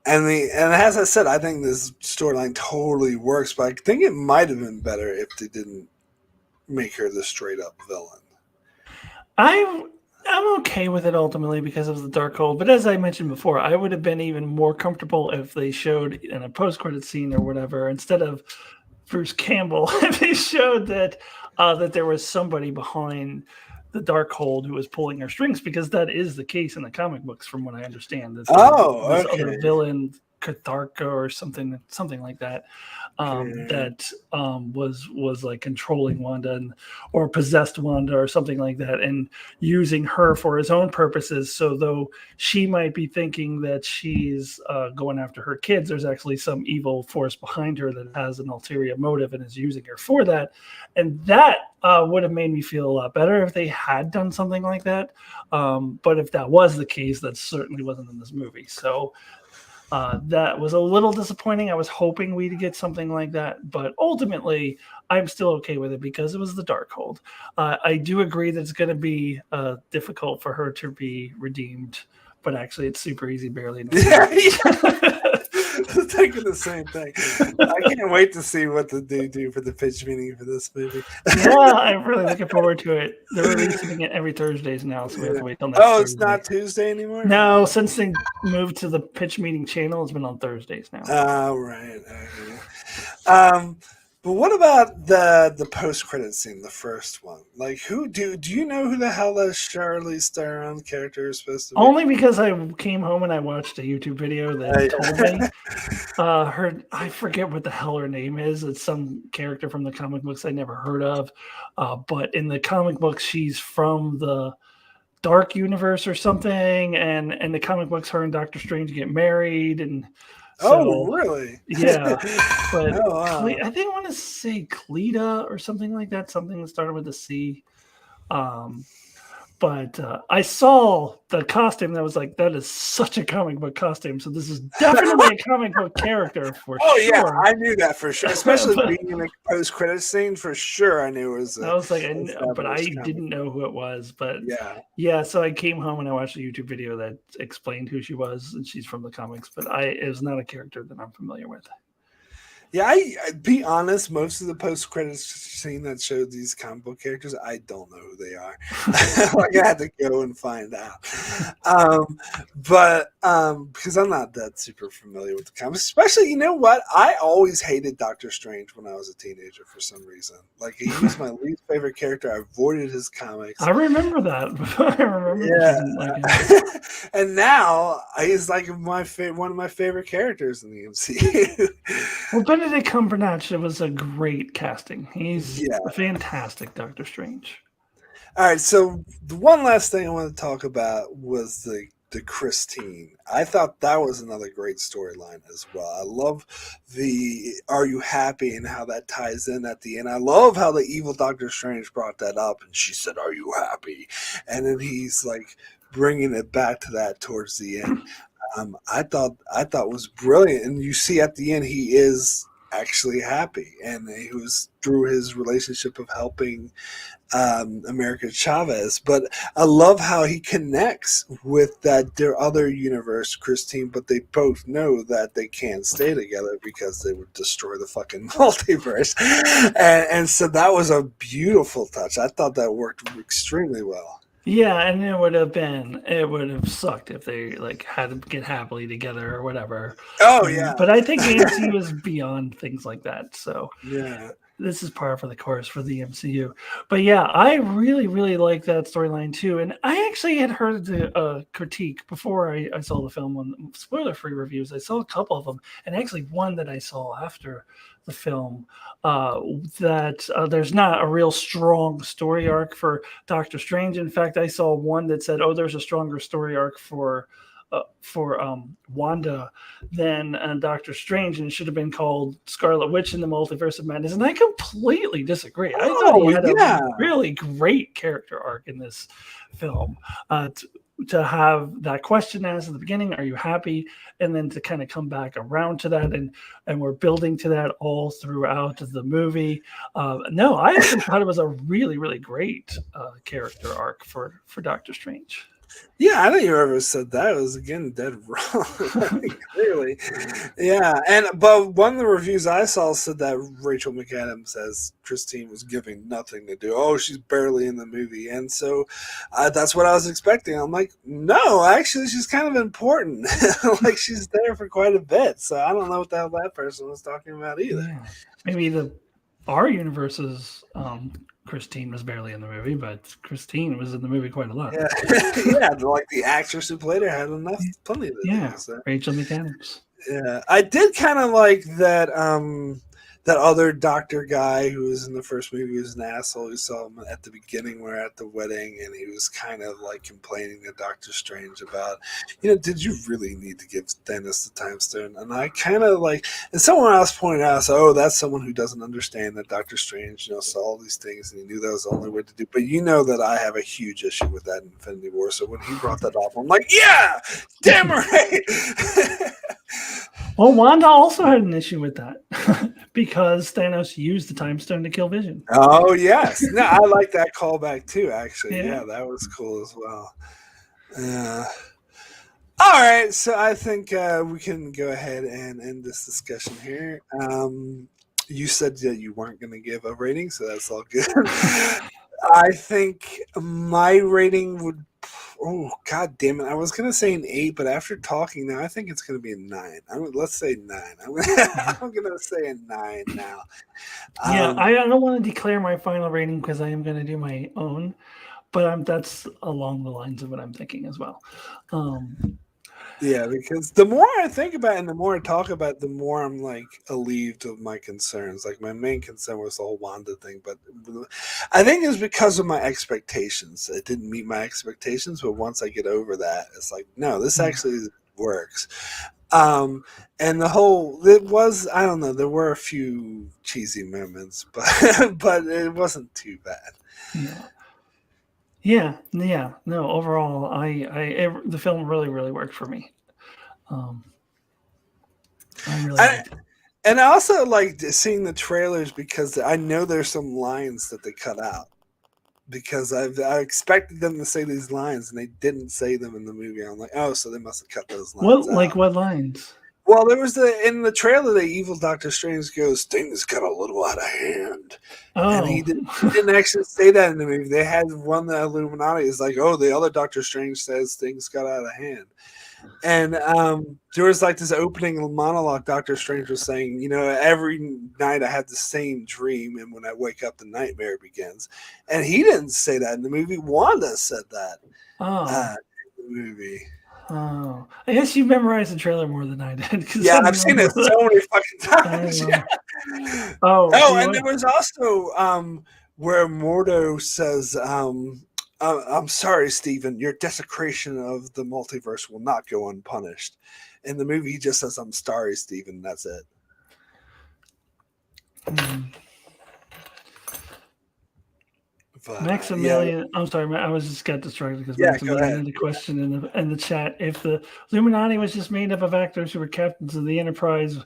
and as I said, I think this storyline totally works, but I think it might have been better if they didn't make her the straight up villain. I'm okay with it ultimately because of the Darkhold, but as I mentioned before, I would have been even more comfortable if they showed in a post-credit scene or whatever, instead of Bruce Campbell, if they showed that there was somebody behind the Darkhold who was pulling her strings, because that is the case in the comic books, from what I understand. This other villain, Catharka or something like that, that was like controlling Wanda or possessed Wanda or something like that, and using her for his own purposes. So though she might be thinking that she's going after her kids, there's actually some evil force behind her that has an ulterior motive and is using her for that. And that would have made me feel a lot better if they had done something like that. But if that was the case, that certainly wasn't in this movie. So That was a little disappointing. I was hoping we'd get something like that, but ultimately, I'm still okay with it because it was the Darkhold. I do agree that it's going to be difficult for her to be redeemed, but actually, it's super easy, barely. Yeah, thinking the same thing. I can't wait to see what they do for the pitch meeting for this movie. Yeah, I'm really looking forward to it. They're releasing it every Thursdays now, so we have to wait till next Thursday. It's not Tuesday anymore? No, since they moved to the pitch meeting channel, it's been on Thursdays now. Oh, right. Okay. But what about the post-credit scene, the first one? Like, who do you know who the hell that Charlize Theron character is supposed to be? Only because I came home and I watched a YouTube video that told me. I forget what the hell her name is. It's some character from the comic books I never heard of. But in the comic books, she's from the Dark Universe or something. And in the comic books, her and Doctor Strange get married. And so, really? Yeah. But I think I want to say Cleta or something like that. Something that started with a C. But I saw the costume that was like, that is such a comic book costume. So this is definitely a comic book character for sure. Yeah, I knew that for sure. Especially being in a post-credit scene, for sure I knew it was. I was like, but I didn't know who it was. But yeah. So I came home and I watched a YouTube video that explained who she was, and she's from the comics. But it was not a character that I'm familiar with. Yeah, I be honest, most of the post-credits scene that showed these comic book characters, I don't know who they are. Like, I had to go and find out. But because I'm not that super familiar with the comics, especially, you know what? I always hated Doctor Strange when I was a teenager for some reason. Like, he was my least favorite character. I avoided his comics. I remember that. I remember and now he's like one of my favorite characters in the MCU. Well, Benedict Cumberbatch was a great casting. He's a fantastic Doctor Strange. All right, so the one last thing I want to talk about was the Christine. I thought that was another great storyline as well. I love the "Are you happy?" and how that ties in at the end. I love how the evil Doctor Strange brought that up, and she said, "Are you happy?" And then he's like bringing it back to that towards the end. I thought was brilliant, and you see at the end he is actually happy, and it was through his relationship of helping America Chavez. But I love how he connects with their other universe, Christine, but they both know that they can't stay together because they would destroy the fucking multiverse. And so that was a beautiful touch. I thought that worked extremely well. Yeah, and it would have sucked if they had to get happily together or whatever. Oh yeah. But I think the MCU is beyond things like that. So yeah. This is par for the course for the MCU. But yeah, I really, really like that storyline too. And I actually had heard the critique before I saw the film on spoiler-free reviews. I saw a couple of them, and actually one that I saw after the film, that there's not a real strong story arc for Doctor Strange. In fact, I saw one that said, there's a stronger story arc for Wanda than Doctor Strange, and it should have been called Scarlet Witch in the Multiverse of Madness. And I completely disagree. I thought he had a really great character arc in this film. To have that question asked at the beginning, are you happy? And then to kind of come back around to that, and we're building to that all throughout the movie. No, I actually thought it was a really, really great character arc for Doctor Strange. Yeah, I think whoever said that was again dead wrong. Clearly, yeah. But one of the reviews I saw said that Rachel McAdams as Christine was giving nothing to do. Oh, she's barely in the movie, and so that's what I was expecting. I'm like, no, actually, she's kind of important. Like she's there for quite a bit. So I don't know what the hell that person was talking about either. Yeah. Maybe our universe's Christine was barely in the movie, but Christine was in the movie quite a lot. Yeah, yeah, like the actress who played her had plenty of it. Yeah, so. Rachel McAdams. Yeah, I did kind of like that. That other doctor guy who was in the first movie was an asshole. We saw him at the beginning. We're at the wedding, and he was kind of like complaining to Doctor Strange about, did you really need to give Dennis the time stone? And I kind of and someone else pointed out, that's someone who doesn't understand that Doctor Strange, saw all these things, and he knew that was the only way to do. But that I have a huge issue with that in Infinity War. So when he brought that up, I'm like, yeah, damn right. Well, Wanda also had an issue with that because Thanos used the Time Stone to kill Vision. Oh yes, no, I like that callback too. Actually, Yeah. yeah, that was cool as well. All right, so I think we can go ahead and end this discussion here. You said that you weren't going to give a rating, so that's all good. I think my rating would. Oh God damn it! I was gonna say an 8, but after talking now, I think it's gonna be a 9. Let's say 9. I'm gonna say a 9 now. Yeah, I don't want to declare my final rating because I am going to do my own, but that's along the lines of what I'm thinking as well. Yeah, because the more I think about it and the more I talk about it, the more I'm like alleviated of my concerns. Like my main concern was the whole Wanda thing, but I think it's because of my expectations. It didn't meet my expectations, but once I get over that, it's like, no, this actually works. And the whole it was, I don't know, there were a few cheesy moments, but it wasn't too bad. Yeah. No, overall, the film really worked for me. I really liked it. And I also like seeing the trailers because I know there's some lines that they cut out because I expected them to say these lines and they didn't say them in the movie. I'm like, oh, so they must have cut those lines out. What lines? Well, there was in the trailer, the evil Doctor Strange goes, "Things got a little out of hand," and he didn't actually say that in the movie. They had one the Illuminati is like, "Oh, the other Doctor Strange says things got out of hand," and there was like this opening monologue. Doctor Strange was saying, "You know, every night I have the same dream, and when I wake up, the nightmare begins," and he didn't say that in the movie. Wanda said that in the movie. Oh, I guess you memorized the trailer more than I did. Yeah, I've seen it so many fucking times. Yeah. And there was also where Mordo says, "I'm sorry, Stephen, your desecration of the multiverse will not go unpunished." In the movie, he just says, "I'm sorry, Stephen." That's it. Maximilian, I'm sorry, I was just got distracted because Maximilian had a question in the chat. If the Illuminati was just made up of actors who were captains of the Enterprise,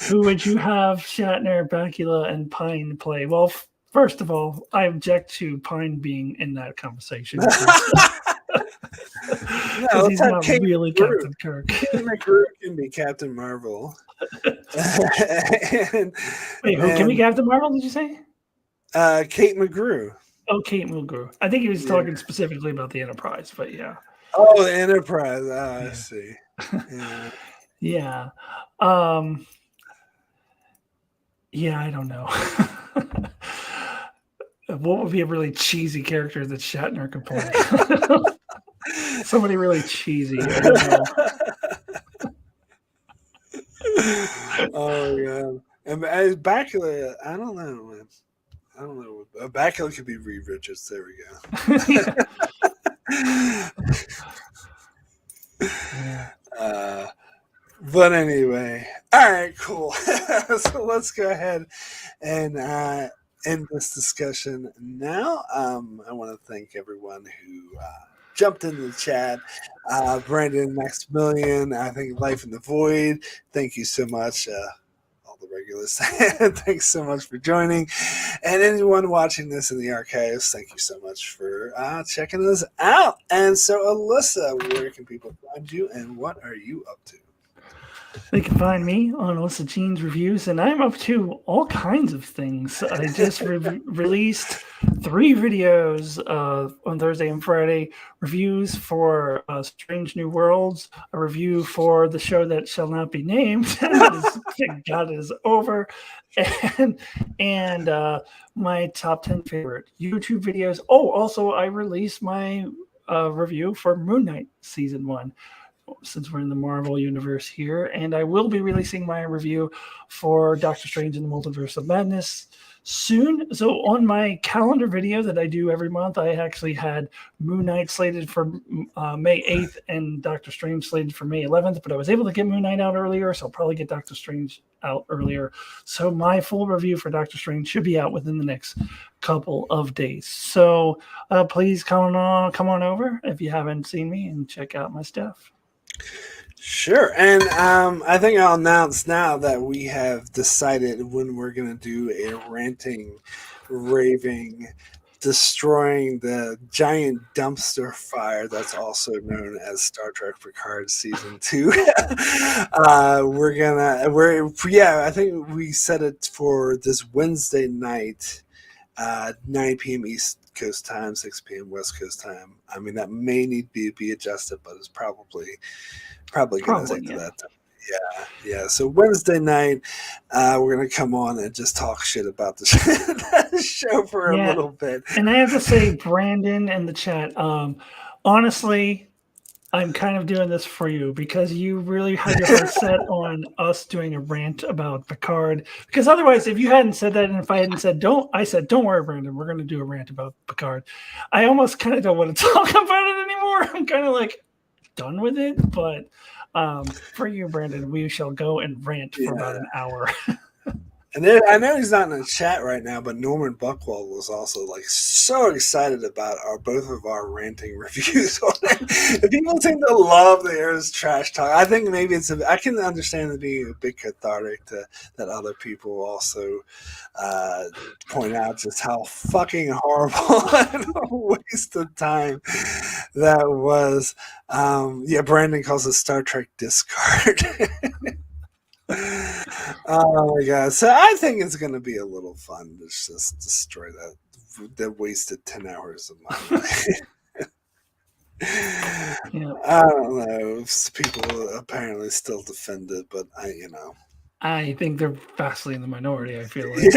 who would you have Shatner, Bakula, and Pine play? Well, first of all, I object to Pine being in that conversation. Because he's not really Captain Kirk. Kate McGrew can be Captain Marvel. Wait, who can be Captain Marvel, did you say? Kate McGrew. Oh, Kate McGrew. I think he was talking specifically about the Enterprise, but yeah. Oh, the Enterprise. I see. Yeah. Yeah, I don't know. What would be a really cheesy character that Shatner could play? Somebody really cheesy. I don't know. Oh, yeah. And as Bakula, I don't know, man. I don't know. Bakula could be Reed Richards. There we go. But anyway, all right, cool. So let's go ahead and end this discussion now. I want to thank everyone who jumped into the chat. Brandon, Maximilian, I think Life in the Void. Thank you so much. The regulars. Thanks so much for joining. And anyone watching this in the archives, thank you so much for checking us out. And so, Alyssa, where can people find you and what are you up to? They can find me on Alyssa Jean Reviews, and I'm up to all kinds of things. I just released 3 videos on Thursday and Friday, reviews for Strange New Worlds, a review for the show that shall not be named, thank God it is over, and my top 10 favorite YouTube videos. Oh, also I released my review for Moon Knight Season 1. Since we're in the Marvel universe here, and I will be releasing my review for Doctor Strange in the Multiverse of Madness soon. So on my calendar video that I do every month, I actually had Moon Knight slated for May 8th and Doctor Strange slated for May 11th, but I was able to get Moon Knight out earlier, so I'll probably get Doctor Strange out earlier. So my full review for Doctor Strange should be out within the next couple of days. So please come on over if you haven't seen me and check out my stuff. Sure. And I think I'll announce now that we have decided when we're going to do a ranting, raving, destroying the giant dumpster fire that's also known as Star Trek Picard Season 2. I think we set it for this Wednesday night, 9 p.m. East Coast time, 6 p.m. West Coast time. I mean, that may need to be adjusted, but it's probably going to stick to that time. Yeah. So Wednesday night, we're going to come on and just talk shit about the show for a little bit. And I have to say, Brandon in the chat, honestly, I'm kind of doing this for you because you really had your heart set on us doing a rant about Picard. Because otherwise, if you hadn't said that, and if I hadn't said don't worry, Brandon, we're going to do a rant about Picard. I almost kind of don't want to talk about it anymore. I'm kind of like done with it. But for you, Brandon, we shall go and rant for about an hour. And then, I know he's not in the chat right now, but Norman Buckwald was also like so excited about both of our ranting reviews on it. People seem to love the Air's trash talk. I think maybe I can understand it being a bit cathartic that other people also point out just how fucking horrible and a waste of time that was. Brandon calls it Star Trek discard. Oh my god! So I think it's going to be a little fun to just destroy that wasted 10 hours of my life. I don't know. People apparently still defend it, but I think they're vastly in the minority. I feel like.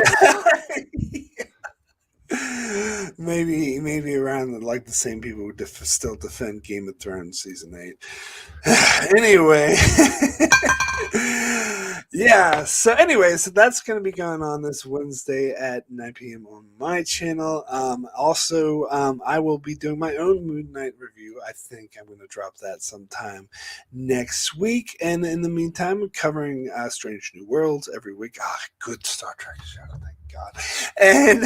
Maybe around like the same people who still defend Game of Thrones season 8. Anyway. So that's going to be going on this Wednesday at 9 p.m. on my channel. Also, I will be doing my own Moon Knight review. I think I'm going to drop that sometime next week. And in the meantime, I'm covering Strange New Worlds every week. Good Star Trek show. Thank God. And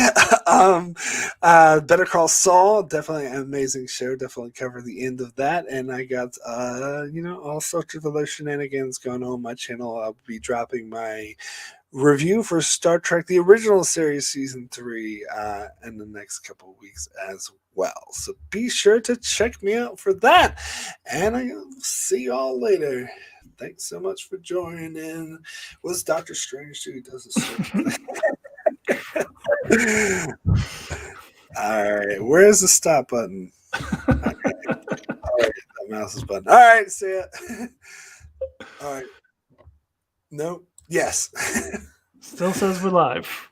Better Call Saul, definitely an amazing show. Definitely cover the end of that. And I got all sorts of other shenanigans going on my channel. I'll be dropping my review for Star Trek the original series season 3 in the next couple of weeks as well. So be sure to check me out for that. And I'll see y'all later. Thanks so much for joining in. Was Doctor Strange too? He does a certain All right, where's the stop button? Okay. All right, that mouse's button. All right, see ya. All right. Nope. Yes. Still says we're live.